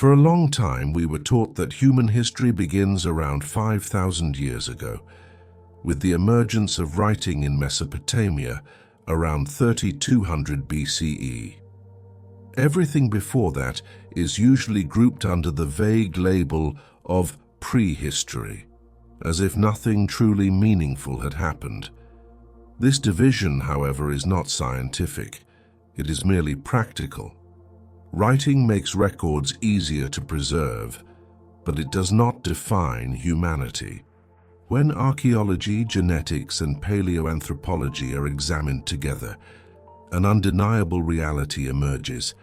For a long time, we were taught that human history begins around 5,000 years ago, with the emergence of writing in Mesopotamia around 3200 BCE. Everything before that is usually grouped under the vague label of prehistory, as if nothing truly meaningful had happened. This division, however, is not scientific. It is merely practical. Writing makes records easier to preserve, but it does not define humanity. When archaeology, genetics, and paleoanthropology are examined together, an undeniable reality emerges.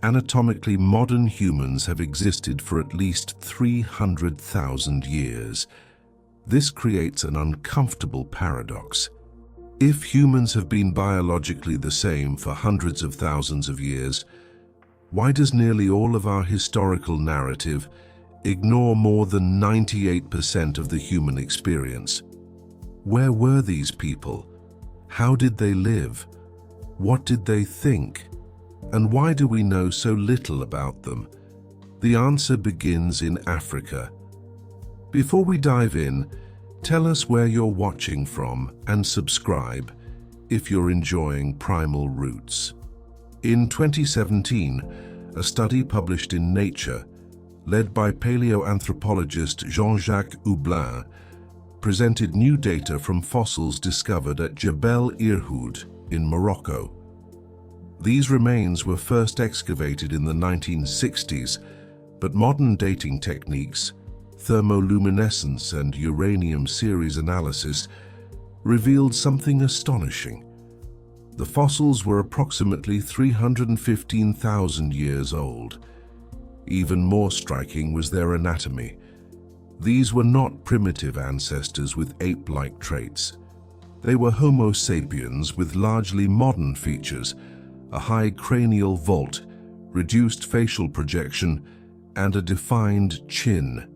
Anatomically, modern humans have existed for at least 300,000 years. This creates an uncomfortable paradox. If humans have been biologically the same for hundreds of thousands of years, why does nearly all of our historical narrative ignore more than 98% of the human experience? Where were these people? How did they live? What did they think? And why do we know so little about them? The answer begins in Africa. Before we dive in, tell us where you're watching from and subscribe if you're enjoying Primal Roots. In 2017, a study published in Nature, led by paleoanthropologist Jean-Jacques Hublin, presented new data from fossils discovered at Jebel Irhoud in Morocco. These remains were first excavated in the 1960s, but modern dating techniques, thermoluminescence and uranium series analysis, revealed something astonishing. The fossils were approximately 315,000 years old. Even more striking was their anatomy. These were not primitive ancestors with ape-like traits. They were Homo sapiens with largely modern features, a high cranial vault, reduced facial projection, and a defined chin.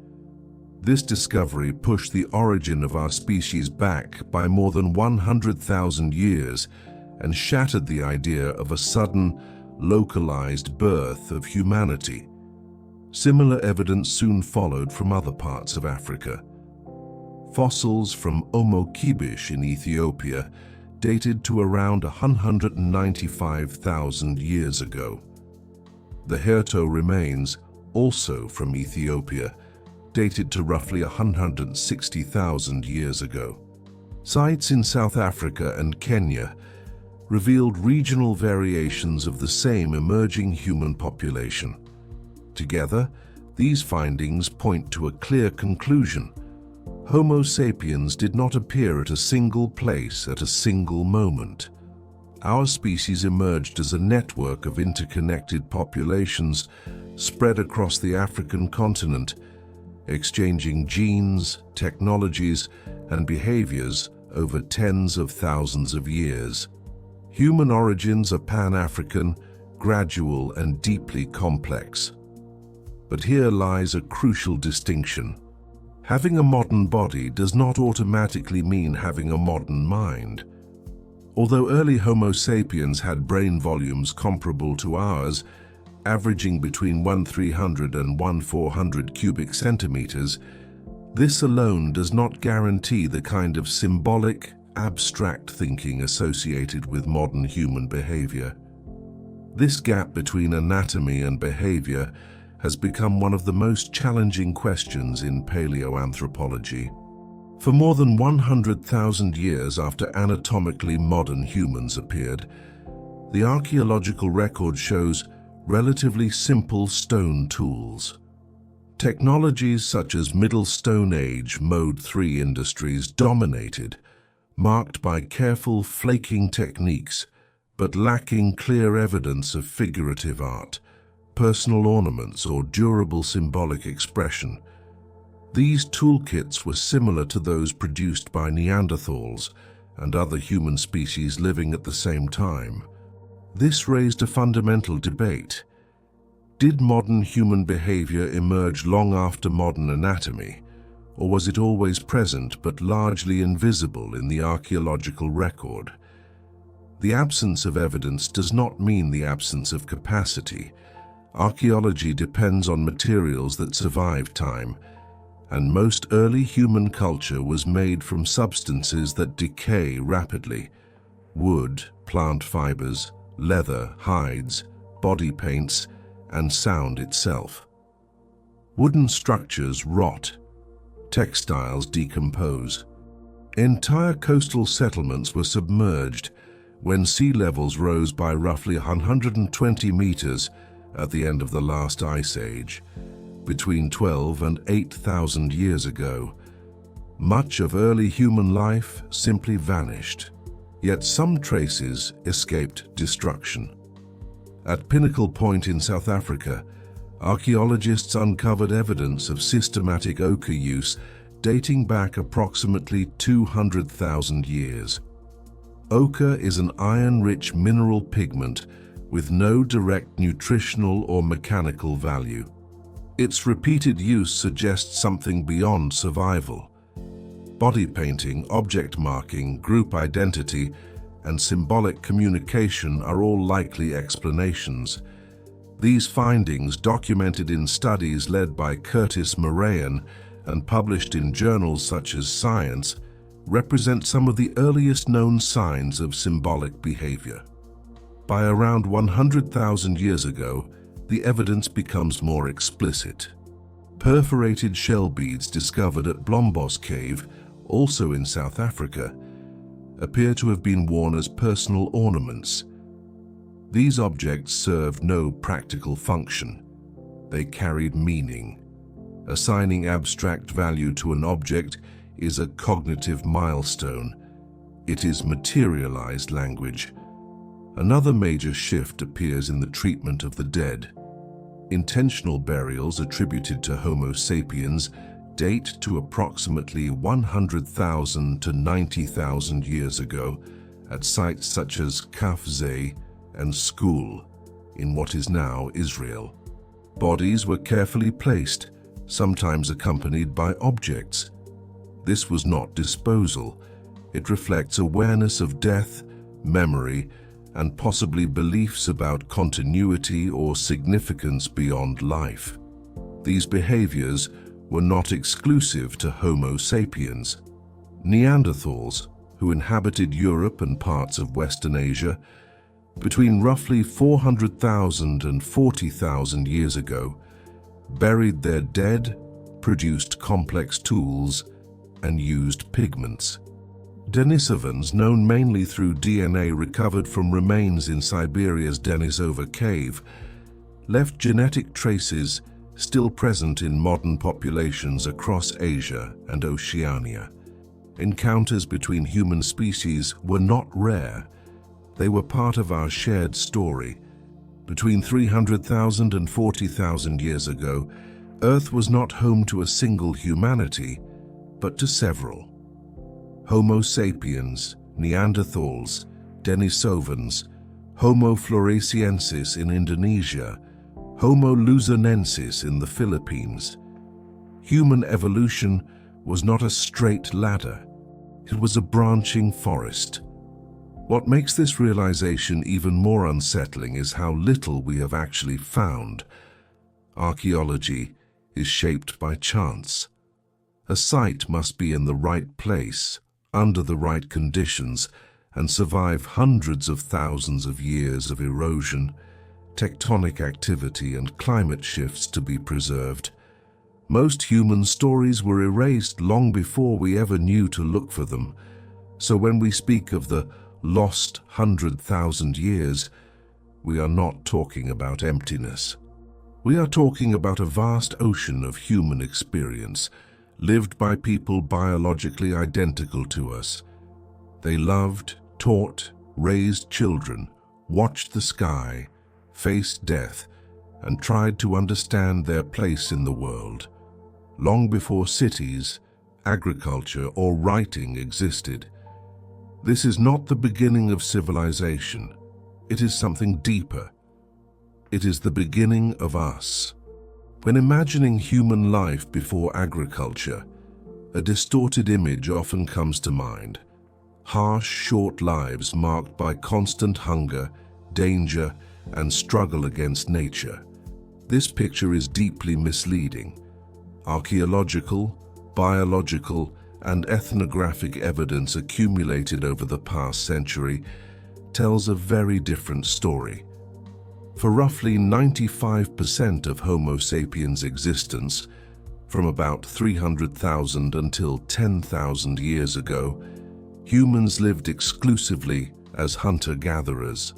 This discovery pushed the origin of our species back by more than 100,000 years and shattered the idea of a sudden, localized birth of humanity. Similar evidence soon followed from other parts of Africa. Fossils from Homo kibish in Ethiopia dated to around 195,000 years ago. The Herto remains, also from Ethiopia, dated to roughly 160,000 years ago. Sites in South Africa and Kenya revealed regional variations of the same emerging human population. Together, these findings point to a clear conclusion. Homo sapiens did not appear at a single place at a single moment. Our species emerged as a network of interconnected populations spread across the African continent, exchanging genes, technologies, and behaviors over tens of thousands of years. Human origins are Pan-African, gradual, and deeply complex. But here lies a crucial distinction. Having a modern body does not automatically mean having a modern mind. Although early Homo sapiens had brain volumes comparable to ours, averaging between 1,300 and 1,400 cubic centimeters, this alone does not guarantee the kind of symbolic, abstract thinking associated with modern human behavior. This gap between anatomy and behavior has become one of the most challenging questions in paleoanthropology. For more than 100,000 years after anatomically modern humans appeared, the archaeological record shows relatively simple stone tools. Technologies such as Middle Stone Age Mode 3 industries dominated, marked by careful flaking techniques, but lacking clear evidence of figurative art, personal ornaments, or durable symbolic expression. These toolkits were similar to those produced by Neanderthals and other human species living at the same time. This raised a fundamental debate. Did modern human behavior emerge long after modern anatomy, or was it always present but largely invisible in the archaeological record? The absence of evidence does not mean the absence of capacity. Archaeology depends on materials that survive time, and most early human culture was made from substances that decay rapidly: wood, plant fibers, leather, hides, body paints, and sound itself. Wooden structures rot, textiles decompose. Entire coastal settlements were submerged when sea levels rose by roughly 120 meters at the end of the last ice age, between 12 and 8,000 years ago. Much of early human life simply vanished, yet some traces escaped destruction. At Pinnacle Point in South Africa, archaeologists uncovered evidence of systematic ochre use dating back approximately 200,000 years. Ochre is an iron-rich mineral pigment with no direct nutritional or mechanical value. Its repeated use suggests something beyond survival. Body painting, object marking, group identity, and symbolic communication are all likely explanations. These findings, documented in studies led by Curtis Morahan and published in journals such as Science, represent some of the earliest known signs of symbolic behavior. By around 100,000 years ago, the evidence becomes more explicit. Perforated shell beads discovered at Blombos Cave, also in South Africa, appear to have been worn as personal ornaments. These objects served no practical function. They carried meaning. Assigning abstract value to an object is a cognitive milestone. It is materialized language. Another major shift appears in the treatment of the dead. Intentional burials attributed to Homo sapiens date to approximately 100,000 to 90,000 years ago at sites such as Kafze and Skul in what is now Israel. Bodies were carefully placed, sometimes accompanied by objects. This was not disposal. It reflects awareness of death, memory, and possibly beliefs about continuity or significance beyond life. These behaviors were not exclusive to Homo sapiens. Neanderthals, who inhabited Europe and parts of Western Asia, between roughly 400,000 and 40,000 years ago, buried their dead, produced complex tools, and used pigments. Denisovans, known mainly through DNA recovered from remains in Siberia's Denisova cave, left genetic traces still present in modern populations across Asia and Oceania. Encounters between human species were not rare. They were part of our shared story. Between 300,000 and 40,000 years ago, Earth was not home to a single humanity, but to several. Homo sapiens, Neanderthals, Denisovans, Homo floresiensis in Indonesia, Homo luzonensis in the Philippines. Human evolution was not a straight ladder. It was a branching forest. What makes this realization even more unsettling is how little we have actually found. Archaeology is shaped by chance. A site must be in the right place, under the right conditions, and survive hundreds of thousands of years of erosion, tectonic activity, and climate shifts to be preserved. Most human stories were erased long before we ever knew to look for them. So when we speak of the lost 100,000 years, we are not talking about emptiness. We are talking about a vast ocean of human experience, lived by people biologically identical to us. They loved, taught, raised children, watched the sky, faced death, and tried to understand their place in the world, long before cities, agriculture, or writing existed. This is not the beginning of civilization. It is something deeper. It is the beginning of us. When imagining human life before agriculture, a distorted image often comes to mind. Harsh, short lives marked by constant hunger, danger, and struggle against nature. This picture is deeply misleading. Archaeological, biological, and ethnographic evidence accumulated over the past century tells a very different story. For roughly 95% of Homo sapiens' existence, from about 300,000 until 10,000 years ago, humans lived exclusively as hunter-gatherers.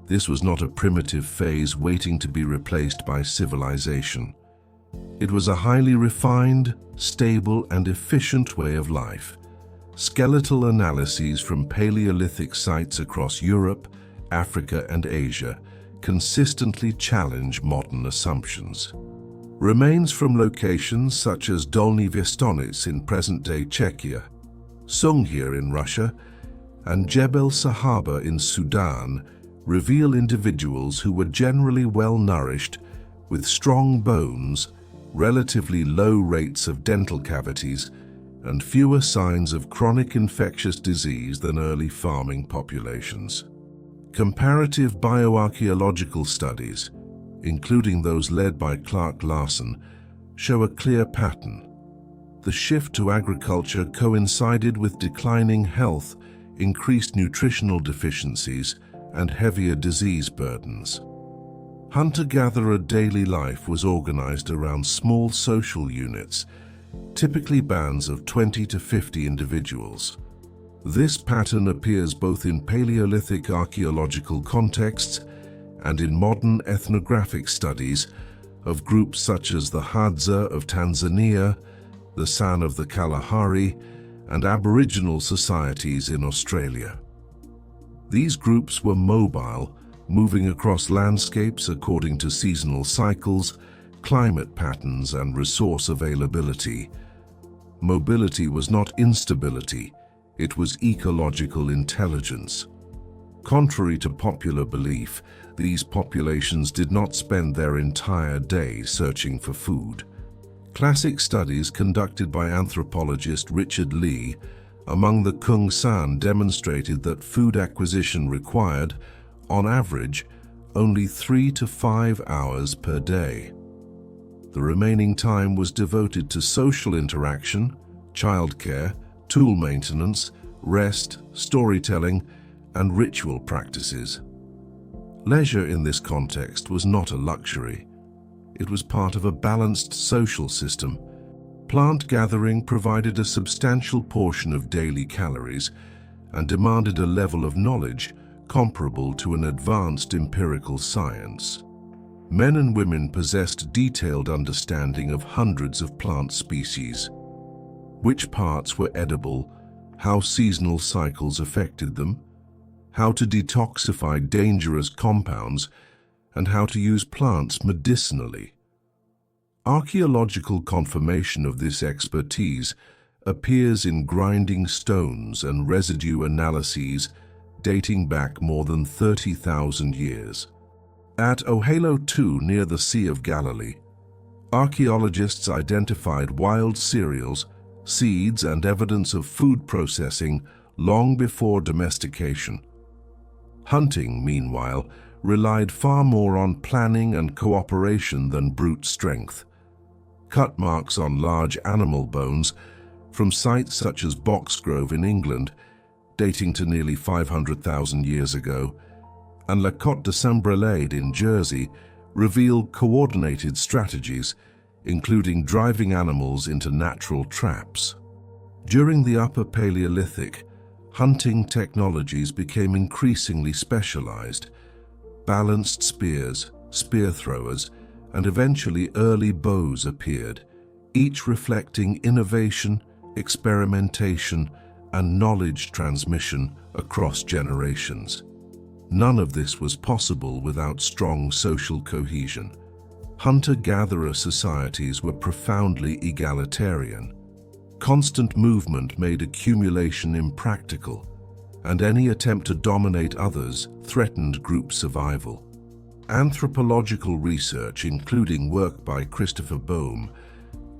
This was not a primitive phase waiting to be replaced by civilization. It was a highly refined, stable, and efficient way of life. Skeletal analyses from Paleolithic sites across Europe, Africa, and Asia consistently challenge modern assumptions. Remains from locations such as Dolny Věstonice in present-day Czechia, Sunghir in Russia, and Jebel Sahaba in Sudan reveal individuals who were generally well-nourished, with strong bones, relatively low rates of dental cavities, and fewer signs of chronic infectious disease than early farming populations. Comparative bioarchaeological studies, including those led by Clark Larson, show a clear pattern. The shift to agriculture coincided with declining health, increased nutritional deficiencies, and heavier disease burdens. Hunter-gatherer daily life was organized around small social units, typically bands of 20 to 50 individuals. This pattern appears both in Paleolithic archaeological contexts and in modern ethnographic studies of groups such as the Hadza of Tanzania, the San of the Kalahari, and Aboriginal societies in Australia. These groups were mobile, moving across landscapes according to seasonal cycles, climate patterns, and resource availability. Mobility was not instability, it was ecological intelligence. Contrary to popular belief, these populations did not spend their entire day searching for food. Classic studies conducted by anthropologist Richard Lee among the Kung San demonstrated that food acquisition required, on average, only 3 to 5 hours per day. The remaining time was devoted to social interaction, childcare, tool maintenance, rest, storytelling, and ritual practices. Leisure in this context was not a luxury. It was part of a balanced social system. Plant gathering provided a substantial portion of daily calories and demanded a level of knowledge comparable to an advanced empirical science. Men and women possessed detailed understanding of hundreds of plant species, which parts were edible, how seasonal cycles affected them, how to detoxify dangerous compounds, and how to use plants medicinally. Archaeological confirmation of this expertise appears in grinding stones and residue analyses dating back more than 30,000 years. At Ohelo II near the Sea of Galilee, archaeologists identified wild cereals, seeds, and evidence of food processing long before domestication. Hunting, meanwhile, relied far more on planning and cooperation than brute strength. Cut marks on large animal bones from sites such as Boxgrove in England, dating to nearly 500,000 years ago, and La Côte de Saint-Brelade in Jersey, reveal coordinated strategies, including driving animals into natural traps. During the Upper Paleolithic, hunting technologies became increasingly specialized. Balanced spears, spear throwers, and eventually early bows appeared, each reflecting innovation, experimentation, and knowledge transmission across generations. None of this was possible without strong social cohesion. Hunter-gatherer societies were profoundly egalitarian. Constant movement made accumulation impractical, and any attempt to dominate others threatened group survival. Anthropological research, including work by Christopher Boehm,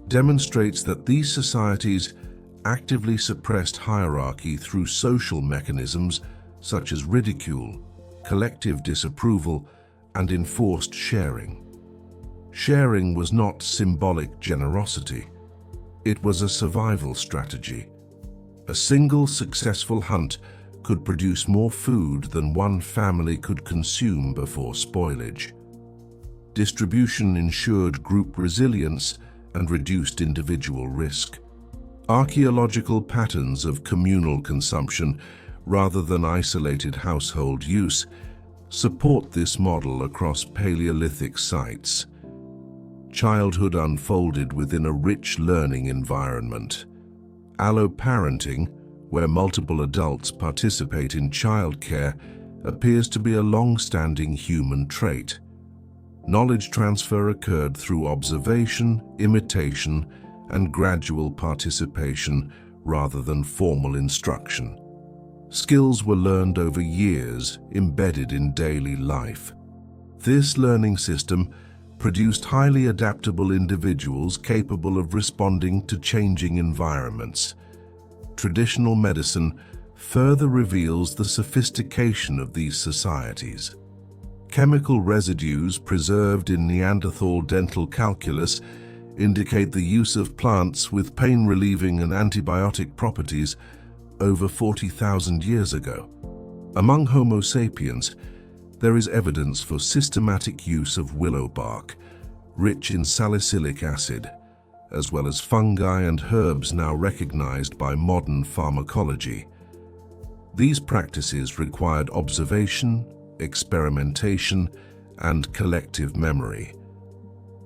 demonstrates that these societies actively suppressed hierarchy through social mechanisms such as ridicule, collective disapproval, and enforced sharing. Sharing was not symbolic generosity. It was a survival strategy. A single successful hunt could produce more food than one family could consume before spoilage. Distribution ensured group resilience and reduced individual risk. Archaeological patterns of communal consumption, rather than isolated household use, support this model across Paleolithic sites. Childhood unfolded within a rich learning environment. Alloparenting, where multiple adults participate in childcare, appears to be a long-standing human trait. Knowledge transfer occurred through observation, imitation, and gradual participation rather than formal instruction. Skills were learned over years, embedded in daily life. This learning system produced highly adaptable individuals capable of responding to changing environments. Traditional medicine further reveals the sophistication of these societies. Chemical residues preserved in Neanderthal dental calculus indicate the use of plants with pain-relieving and antibiotic properties over 40,000 years ago. Among Homo sapiens, there is evidence for systematic use of willow bark, rich in salicylic acid, as well as fungi and herbs now recognized by modern pharmacology. These practices required observation, experimentation, and collective memory.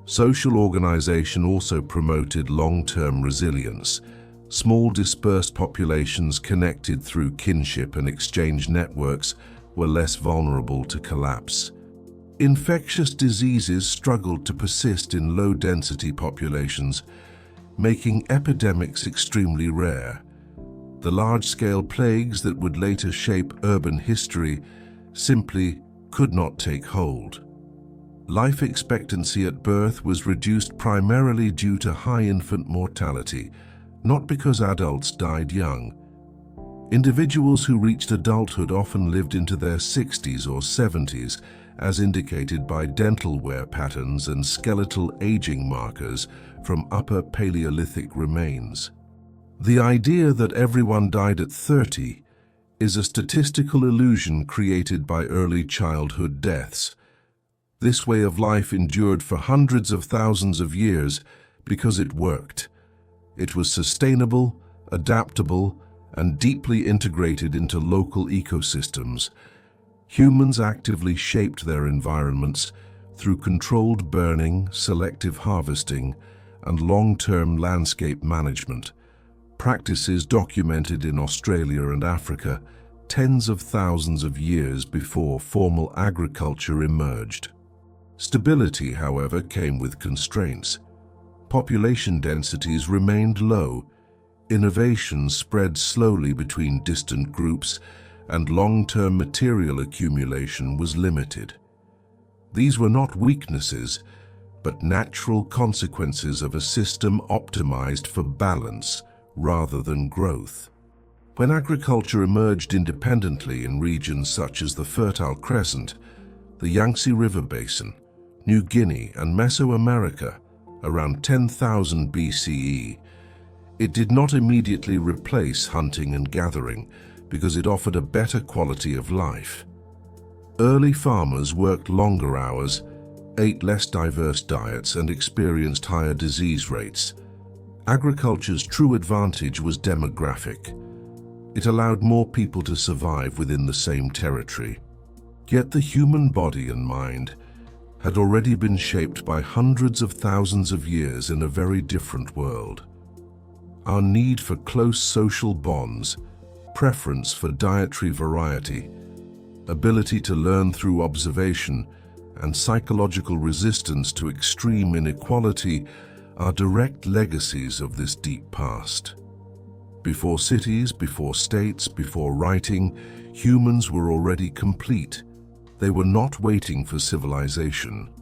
Social organization also promoted long-term resilience. Small dispersed populations connected through kinship and exchange networks were less vulnerable to collapse. Infectious diseases struggled to persist in low-density populations, making epidemics extremely rare. The large-scale plagues that would later shape urban history simply could not take hold. Life expectancy at birth was reduced primarily due to high infant mortality, not because adults died young. Individuals who reached adulthood often lived into their 60s or 70s, as indicated by dental wear patterns and skeletal aging markers from Upper Paleolithic remains. The idea that everyone died at 30 is a statistical illusion created by early childhood deaths. This way of life endured for hundreds of thousands of years because it worked. It was sustainable, adaptable, and deeply integrated into local ecosystems. Humans actively shaped their environments through controlled burning, selective harvesting, and long-term landscape management, practices documented in Australia and Africa tens of thousands of years before formal agriculture emerged. Stability, however, came with constraints. Population densities remained low, innovation spread slowly between distant groups, and long-term material accumulation was limited. These were not weaknesses, but natural consequences of a system optimized for balance rather than growth. When agriculture emerged independently in regions such as the Fertile Crescent, the Yangtze River Basin, New Guinea, and Mesoamerica, around 10,000 BCE, it did not immediately replace hunting and gathering because it offered a better quality of life. Early farmers worked longer hours, ate less diverse diets, and experienced higher disease rates. Agriculture's true advantage was demographic. It allowed more people to survive within the same territory. Yet the human body and mind had already been shaped by hundreds of thousands of years in a very different world. Our need for close social bonds, preference for dietary variety, ability to learn through observation, and psychological resistance to extreme inequality are direct legacies of this deep past. Before cities, before states, before writing, humans were already complete. They were not waiting for civilization.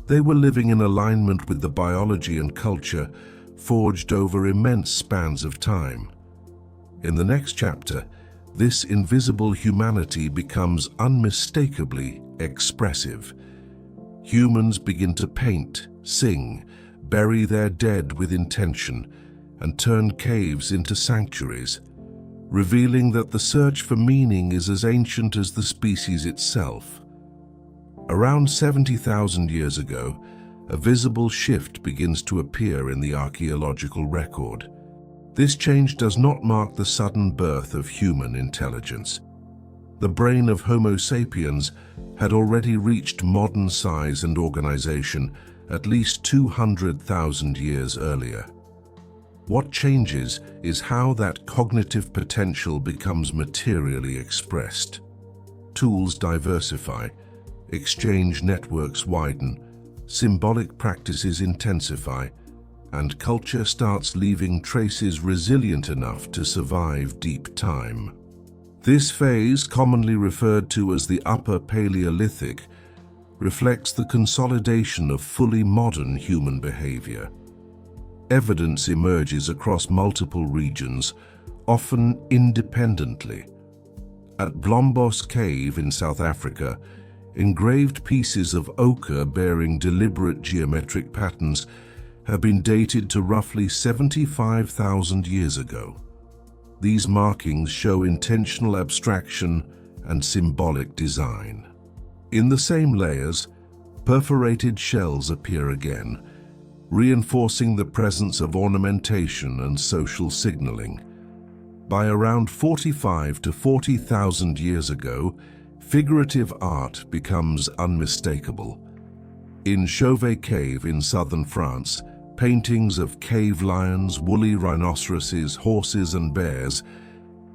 They were living in alignment with the biology and culture forged over immense spans of time. In the next chapter, this invisible humanity becomes unmistakably expressive. Humans begin to paint, sing, bury their dead with intention, and turn caves into sanctuaries, revealing that the search for meaning is as ancient as the species itself. Around 70,000 years ago, a visible shift begins to appear in the archaeological record. This change does not mark the sudden birth of human intelligence. The brain of Homo sapiens had already reached modern size and organization at least 200,000 years earlier. What changes is how that cognitive potential becomes materially expressed. Tools diversify, exchange networks widen, symbolic practices intensify, and culture starts leaving traces resilient enough to survive deep time. This phase, commonly referred to as the Upper Paleolithic, reflects the consolidation of fully modern human behavior. Evidence emerges across multiple regions, often independently. At Blombos Cave in South Africa, engraved pieces of ochre bearing deliberate geometric patterns have been dated to roughly 75,000 years ago. These markings show intentional abstraction and symbolic design. In the same layers, perforated shells appear again, reinforcing the presence of ornamentation and social signaling. By around 45 to 40,000 years ago, figurative art becomes unmistakable. In Chauvet Cave in southern France, paintings of cave lions, woolly rhinoceroses, horses and bears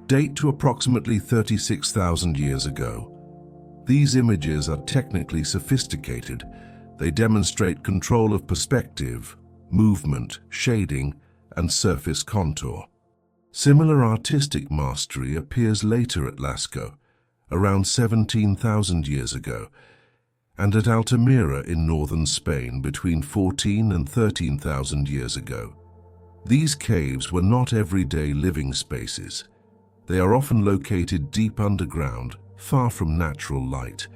date to approximately 36,000 years ago. These images are technically sophisticated. They demonstrate control of perspective, movement, shading, and surface contour. Similar artistic mastery appears later at Lascaux, around 17,000 years ago, and at Altamira in northern Spain between 14 and 13,000 years ago. These caves were not everyday living spaces. They are often located deep underground, far from natural light,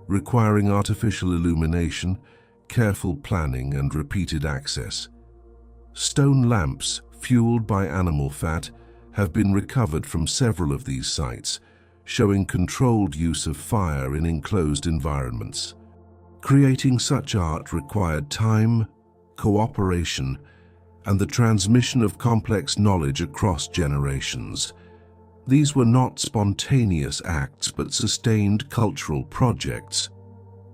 requiring artificial illumination, careful planning, and repeated access. Stone lamps, fueled by animal fat, have been recovered from several of these sites, showing controlled use of fire in enclosed environments. Creating such art required time, cooperation, and the transmission of complex knowledge across generations. These were not spontaneous acts but sustained cultural projects.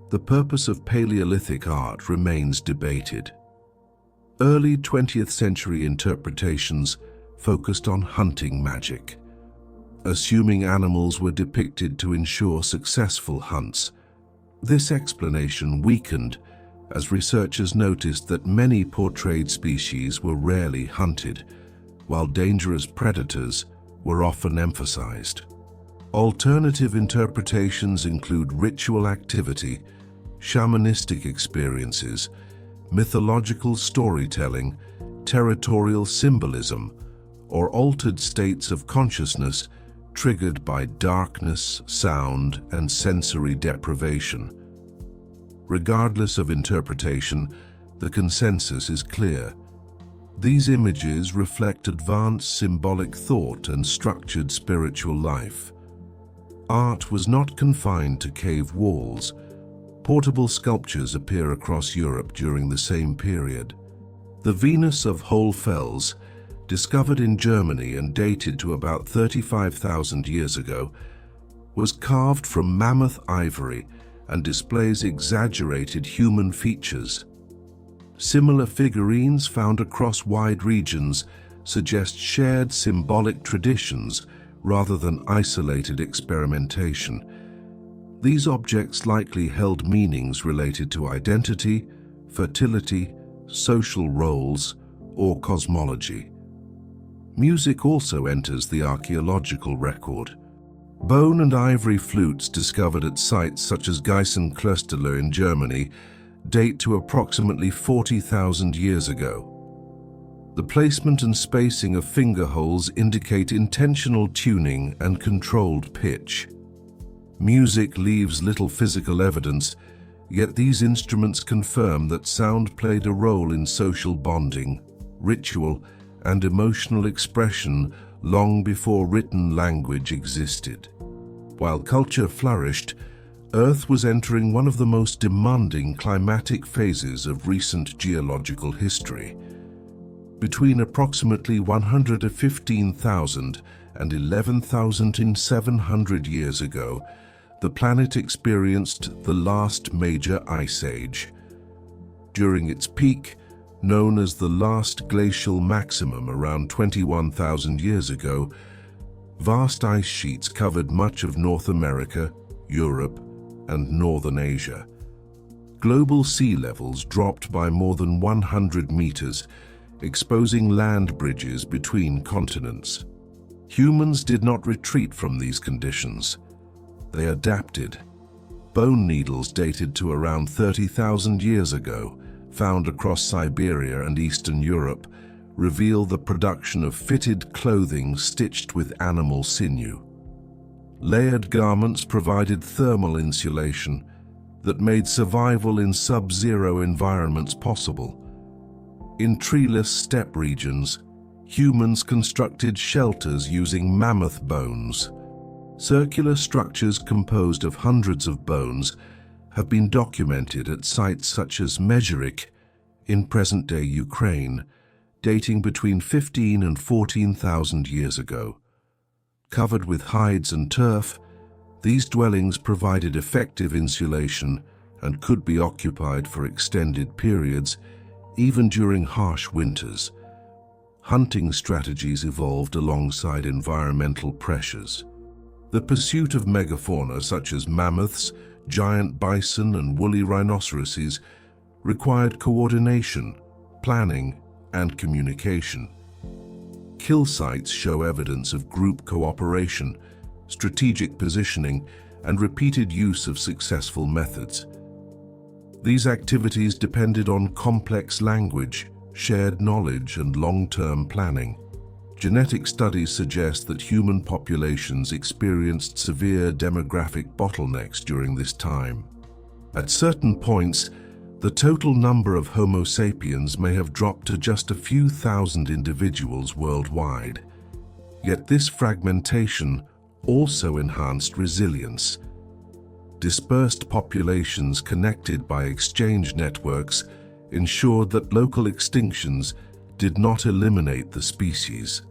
The purpose of Paleolithic art remains debated. Early 20th century interpretations focused on hunting magic, assuming animals were depicted to ensure successful hunts. This explanation weakened as researchers noticed that many portrayed species were rarely hunted, while dangerous predators were often emphasized. Alternative interpretations include ritual activity, shamanistic experiences, mythological storytelling, territorial symbolism, or altered states of consciousness triggered by darkness, sound, and sensory deprivation. Regardless of interpretation, the consensus is clear. These images reflect advanced symbolic thought and structured spiritual life. Art was not confined to cave walls. Portable sculptures appear across Europe during the same period. The Venus of Hohlfels, discovered in Germany and dated to about 35,000 years ago, was carved from mammoth ivory and displays exaggerated human features. Similar figurines found across wide regions suggest shared symbolic traditions rather than isolated experimentation. These objects likely held meanings related to identity, fertility, social roles, or cosmology. Music also enters the archaeological record. Bone and ivory flutes discovered at sites such as Geisenklösterle in Germany date to approximately 40,000 years ago. The placement and spacing of finger holes indicate intentional tuning and controlled pitch. Music leaves little physical evidence, Yet these instruments confirm that sound played a role in social bonding, ritual, and emotional expression long before written language existed. While culture flourished, Earth was entering one of the most demanding climatic phases of recent geological history. Between approximately 115,000 and 11,700 years ago, the planet experienced the last major ice age. During its peak, known as the last glacial maximum around 21,000 years ago, vast ice sheets covered much of North America, Europe, and northern Asia. Global sea levels dropped by more than 100 meters, exposing land bridges between continents. Humans did not retreat from these conditions. They adapted. Bone needles dated to around 30,000 years ago, found across Siberia and Eastern Europe, reveal the production of fitted clothing stitched with animal sinew. Layered garments provided thermal insulation that made survival in sub-zero environments possible. In treeless steppe regions, humans constructed shelters using mammoth bones. Circular structures composed of hundreds of bones have been documented at sites such as Mezherik in present-day Ukraine, dating between 15 and 14,000 years ago. Covered with hides and turf, these dwellings provided effective insulation and could be occupied for extended periods, even during harsh winters. Hunting strategies evolved alongside environmental pressures. The pursuit of megafauna such as mammoths, giant bison, and woolly rhinoceroses required coordination, planning, and communication. Kill sites show evidence of group cooperation, strategic positioning, and repeated use of successful methods. These activities depended on complex language, shared knowledge, and long-term planning. Genetic studies suggest that human populations experienced severe demographic bottlenecks during this time. At certain points, the total number of Homo sapiens may have dropped to just a few thousand individuals worldwide. Yet this fragmentation also enhanced resilience. Dispersed populations connected by exchange networks ensured that local extinctions did not eliminate the species.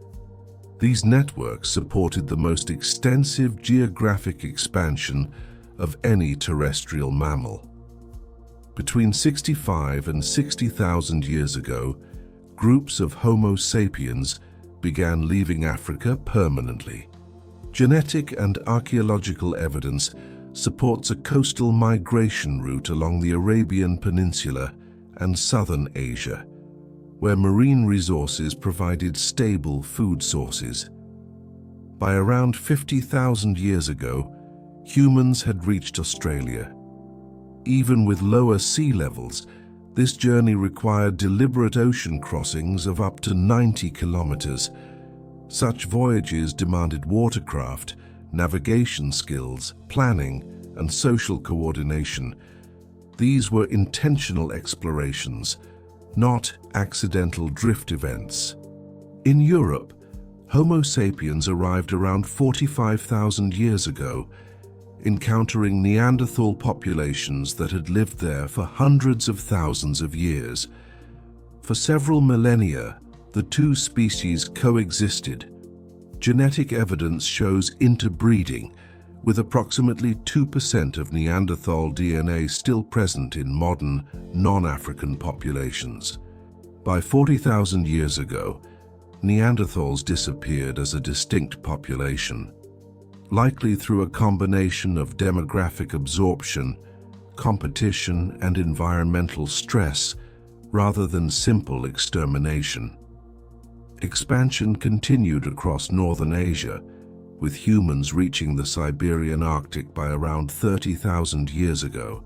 These networks supported the most extensive geographic expansion of any terrestrial mammal. Between 65 and 60,000 years ago, groups of Homo sapiens began leaving Africa permanently. Genetic and archaeological evidence supports a coastal migration route along the Arabian Peninsula and southern Asia, where marine resources provided stable food sources. By around 50,000 years ago, humans had reached Australia. Even with lower sea levels, this journey required deliberate ocean crossings of up to 90 kilometers. Such voyages demanded watercraft, navigation skills, planning, and social coordination. These were intentional explorations, not accidental drift events. In Europe, Homo sapiens arrived around 45,000 years ago, encountering Neanderthal populations that had lived there for hundreds of thousands of years. For several millennia, the two species coexisted. Genetic evidence shows interbreeding, with approximately 2% of Neanderthal DNA still present in modern, non-African populations. By 40,000 years ago, Neanderthals disappeared as a distinct population, likely through a combination of demographic absorption, competition, and environmental stress, rather than simple extermination. Expansion continued across northern Asia, with humans reaching the Siberian Arctic by around 30,000 years ago.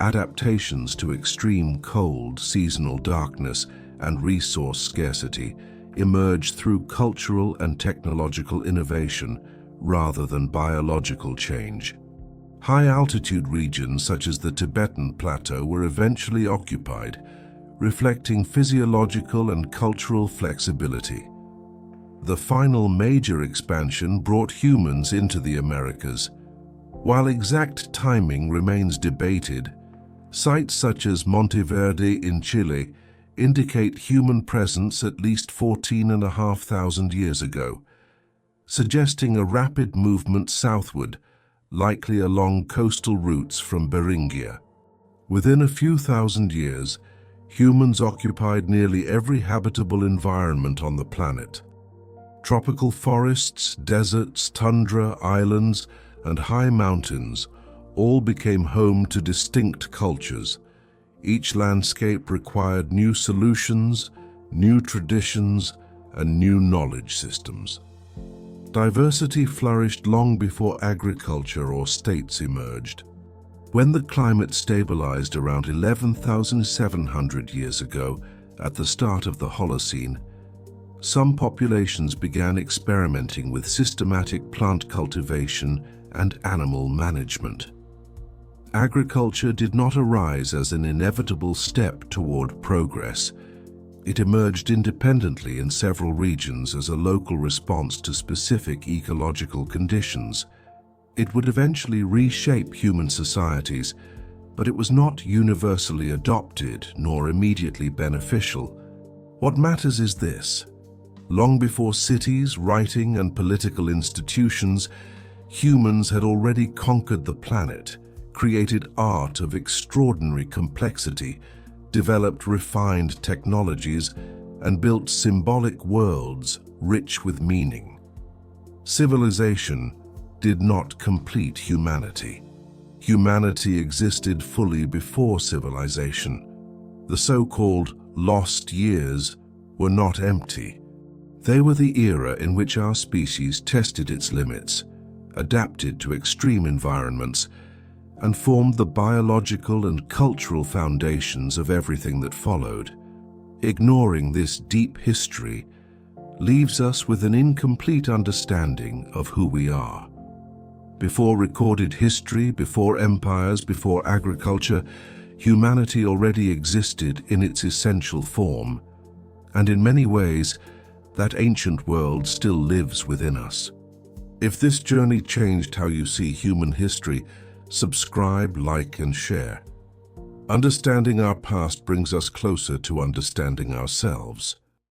Adaptations to extreme cold, seasonal darkness, and resource scarcity emerged through cultural and technological innovation rather than biological change. High-altitude regions such as the Tibetan Plateau were eventually occupied, reflecting physiological and cultural flexibility. The final major expansion brought humans into the Americas. While exact timing remains debated, sites such as Monteverde in Chile indicate human presence at least 14,500 years ago, suggesting a rapid movement southward, likely along coastal routes from Beringia. Within a few thousand years, humans occupied nearly every habitable environment on the planet. Tropical forests, deserts, tundra, islands, and high mountains all became home to distinct cultures. Each landscape required new solutions, new traditions, and new knowledge systems. Diversity flourished long before agriculture or states emerged. When the climate stabilized around 11,700 years ago, at the start of the Holocene, some populations began experimenting with systematic plant cultivation and animal management. Agriculture did not arise as an inevitable step toward progress. It emerged independently in several regions as a local response to specific ecological conditions. It would eventually reshape human societies, but it was not universally adopted nor immediately beneficial. What matters is this: long before cities, writing, and political institutions, humans had already conquered the planet, created art of extraordinary complexity, developed refined technologies, and built symbolic worlds rich with meaning. Civilization did not complete humanity. Humanity existed fully before civilization. The so-called lost years were not empty. They were the era in which our species tested its limits, adapted to extreme environments, and formed the biological and cultural foundations of everything that followed. Ignoring this deep history leaves us with an incomplete understanding of who we are. Before recorded history, before empires, before agriculture, humanity already existed in its essential form, and in many ways, that ancient world still lives within us. If this journey changed how you see human history, subscribe, like, and share. Understanding our past brings us closer to understanding ourselves.